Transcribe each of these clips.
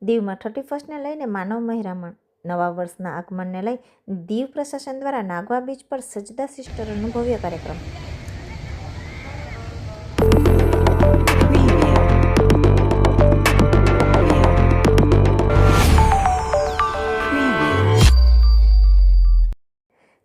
દીવમાં 31st ને લઈને માનવ મહેરામણ. નવા વર્ષના આગમનને લઈ દીવ પ્રશાસન દ્વારા નાગવા બીચ પર સજદા સિસ્ટરોનો ભવ્ય કાર્યક્રમ.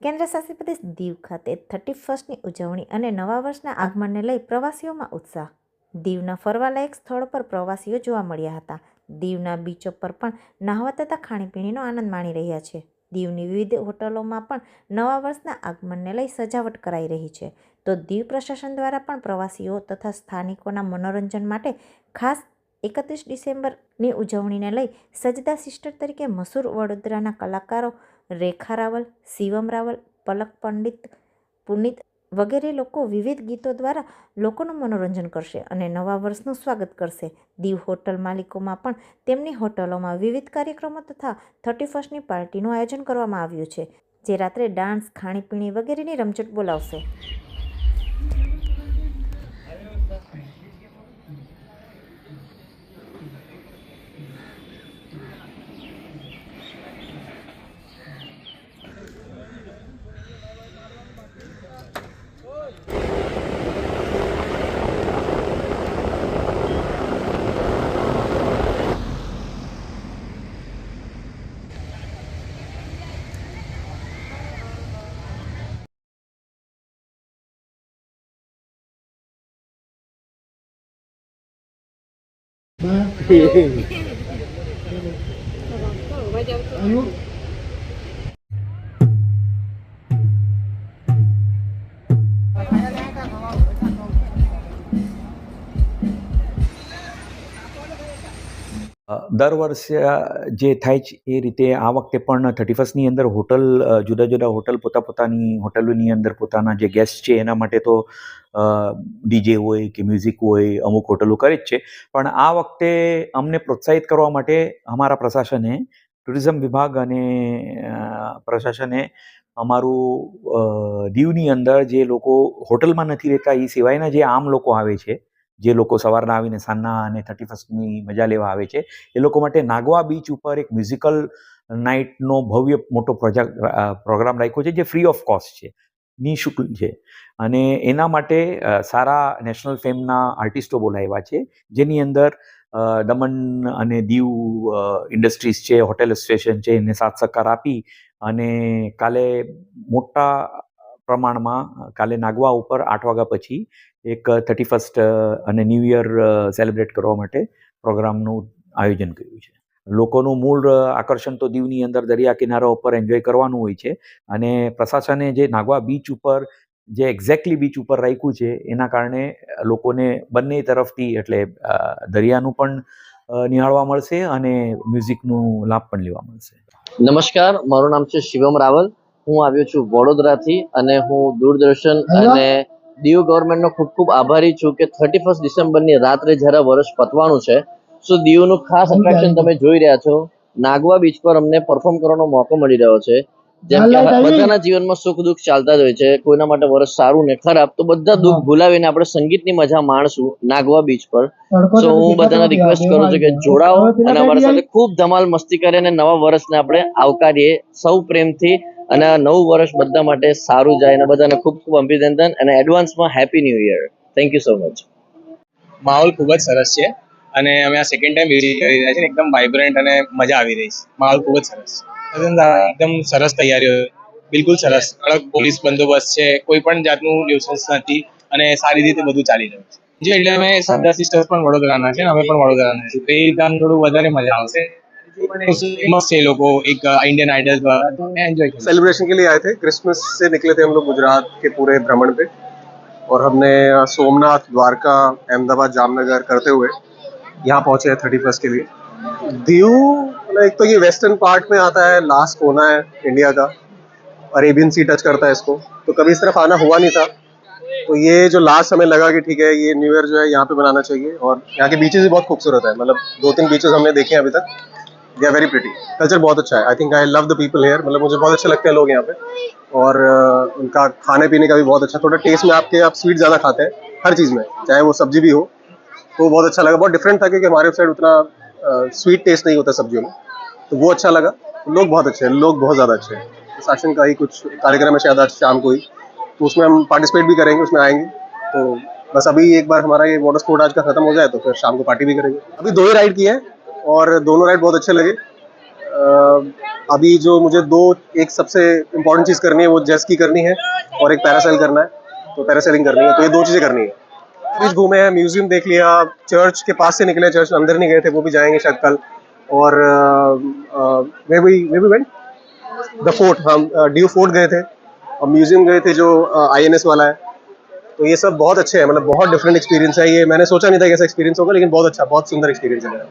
કેન્દ્ર શાસિત પ્રદેશ દીવ ખાતે 31સ્ટની ઉજવણી અને નવા વર્ષના આગમનને લઈ પ્રવાસીઓમાં ઉત્સાહ. દીવના ફરવાલાયક સ્થળો પર પ્રવાસીઓ જોવા મળ્યા હતા. દીવના બીચો પર પણ નહાવા તથા ખાણીપીણીનો આનંદ માણી રહ્યા છે. દીવની વિવિધ હોટલોમાં પણ નવા વર્ષના આગમનને લઈ સજાવટ કરાઈ રહી છે. તો દીવ પ્રશાસન દ્વારા પણ પ્રવાસીઓ તથા સ્થાનિકોના મનોરંજન માટે ખાસ 31 ડિસેમ્બરની ઉજવણીને લઈ સજદા સિસ્ટર તરીકે મશહૂર વડોદરાના કલાકારો રેખા રાવલ, શિવમ રાવલ, પલક પંડિત, પુનિત વગેરે લોકો વિવિધ ગીતો દ્વારા લોકોનું મનોરંજન કરશે અને નવા વર્ષનું સ્વાગત કરશે. દીવ હોટલ માલિકોમાં પણ તેમની હોટલોમાં વિવિધ કાર્યક્રમો તથા 31સ્ટની પાર્ટીનું આયોજન કરવામાં આવ્યું છે, જે રાત્રે ડાન્સ, ખાણીપીણી વગેરેની રમઝટ બોલાવશે. દર વર્ષે જે થાય છે એ રીતે આ વખતે પણ 31ની અંદર હોટલ જુદા જુદા હોટલ પોતાની હોટલોની અંદર પોતાના જે ગેસ્ટ છે એના માટે તો ડીજે હોય કે મ્યુઝિક હોય અમુક હોટલો કરે જ છે. પણ આ વખતે અમને પ્રોત્સાહિત કરવા માટે અમારા પ્રશાસને, ટુરિઝમ વિભાગ અને પ્રશાસને અમારું દીવની અંદર જે લોકો હોટલમાં નથી રહેતા એ સિવાયના જે આમ લોકો આવે છે, જે લોકો સવારના આવીને સાંજના અને 31સ્ટની મજા લેવા આવે છે, એ લોકો માટે નાગવા બીચ ઉપર એક મ્યુઝિકલ નાઇટનો ભવ્ય મોટો પ્રોગ્રામ રાખ્યો છે, જે ફ્રી ઓફ કોસ્ટ છે, નિઃશુલ્ક છે. અને એના માટે સારા નેશનલ ફેમના આર્ટિસ્ટો બોલાવ્યા છે, જેની અંદર દમણ અને દીવ ઇન્ડસ્ટ્રીઝ છે, હોટેલ એસોસિએશન છે, એને સાથ સહકાર આપી અને કાલે મોટા પ્રમાણમાં કાલે નાગવા ઉપર 8 વાગ્યા પછી એક 31સ્ટ અને ન્યૂ યર સેલિબ્રેટ કરવા માટે પ્રોગ્રામનું આયોજન કર્યું છે. લોકોનું મૂળ આકર્ષણ તો દીવની અંદર દરિયા કિનારા ઉપર એન્જોય કરવાનું હોય છે અને પ્રશાસને જે નાગવા બીચ ઉપર જે એક્ઝેક્ટલી બીચ ઉપર રાખ્યું છે એના કારણે લોકોને બંને તરફથી એટલે દરિયાનું પણ નિહાળવા મળશે અને મ્યુઝિકનું લાભ પણ લેવા મળશે. નમસ્કાર, મારું નામ છે શિવમ રાવલ. હું આવ્યો છું વડોદરાથી અને હું દૂરદર્શન અને દીવ ગવર્મેન્ટનો ખૂબ ખૂબ આભારી છું કે 31 ડિસેમ્બરની રાત્રે જ્યારે વર્ષ પતવાનું છે, સો દીવનું ખાસ એટ્રેક્શન તમે જોઈ રહ્યા છો. નાગવા બીચ પર અમને પરફોર્મ કરવાનો મોકો મળી રહ્યો છે. જેમ કે બધાના જીવનમાં સુખ દુઃખ ચાલતા જ હોય છે, કોઈના માટે વર્ષ સારું ને ખરાબ, તો બધા દુઃખ ભૂલાવીને આપણે સંગીતની મજા માણશું નાગવા બીચ પર. સો હું બધાને રિક્વેસ્ટ કરું છું કે જોડાઓ અને અમારી સાથે ખૂબ ધમાલ મસ્તી કરે અને નવા વર્ષને આપણે આવકારીએ સૌ પ્રેમથી અને આ નવું વર્ષ બધા માટે સારું જાય અને બધાને ખૂબ ખૂબ અભિનંદન અને એડવાન્સમાં happy new year. Thank you so much. માહોલ ખૂબ જ સરસ છે અને અમે આ સેકન્ડ ટાઈમ વિઝિટ કરી રહ્યા છીએ. એકદમ વાઇબ્રન્ટ અને મજા આવી રહી છે. માહોલ ખૂબ જ સરસ, એકદમ સરસ તૈયારીઓ, બિલકુલ સરસ. કડક પોલીસ બંદોબસ્ત છે, કોઈ પણ જાતનું ન્યુસન્સ નથી અને સારી રીતે બધું ચાલી રહ્યું છે. જે એટલે અમે સજદા સિસ્ટર્સ પણ વડોદરાના છે, અમે પણ વડોદરાના છીએ, તો એ રીતે થોડું વધારે મજા આવશે. मस्त है लोगों एक इंडियन आइडल एंजॉय सेलिब्रेशन के लिए आए थे. क्रिसमस से निकले थे हम लोग गुजरात के पूरे भ्रमण पे और हमने सोमनाथ, द्वारका, अहमदाबाद, जामनगर करते हुए यहाँ पहुंचे हैं 31 के लिए. दीव एक तो ये वेस्टर्न पार्ट में आता है, लास्ट कोना है इंडिया का, अरेबियन सी टच करता है इसको, तो कभी इस तरफ आना हुआ नहीं था. तो ये जो लास्ट हमें लगा कि ठीक है ये न्यू ईयर जो है यहाँ पे मनाना चाहिए. और यहाँ के बीचेस भी बहुत खूबसूरत है, मतलब 2-3 बीचेस हमने देखे हैं अभी तक. They are very pretty. Culture बहुत अच्छा है. I think I love the people here. मतलब मुझे बहुत अच्छे लगते हैं लोग यहाँ पे और उनका खाने पीने का भी बहुत अच्छा. थोड़ा टेस्ट में आप स्वीट ज़्यादा खाते हैं हर चीज़ में, चाहे वो सब्जी भी हो, तो बहुत अच्छा लगा. बहुत डिफरेंट था क्योंकि हमारे साइड उतना स्वीट टेस्ट नहीं होता सब्जियों में, तो वो अच्छा लगा। लोग बहुत अच्छे हैं, लोग बहुत ज़्यादा अच्छे हैं। शासन का ही कुछ कार्यक्रम है शायद आज शाम को ही, तो उसमें हम पार्टिसिपेट भी करेंगे, उसमें आएंगे। तो बस अभी एक बार हमारा ये वाटर स्पोर्ट आज का खत्म हो जाए तो फिर शाम को पार्टी भी करेंगे। अभी 2 ही राइड किए हैं और दोनों राइड बहुत अच्छे लगे। अभी जो मुझे एक सबसे इम्पोर्टेंट चीज़ करनी है वो जेट स्की करनी है और एक पैरासेल करना है, तो पैरासेलिंग करनी है, तो ये 2 चीज़ें करनी है। बीच घूमे हैं, म्यूजियम देख लिया, चर्च के पास से निकले, चर्च अंदर नहीं गए थे, वो भी जाएंगे शायद कल। और वे भी वेंट द फोर्ट, हम ड्यू फोर्ट गए थे और म्यूजियम गए थे जो INS वाला है। तो ये सब बहुत अच्छे हैं, मतलब बहुत डिफरेंट एक्सपीरियंस है ये। मैंने सोचा नहीं था कि ऐसा एक्सपीरियंस होगा, लेकिन बहुत अच्छा, बहुत सुंदर एक्सपीरियंस है मेरा।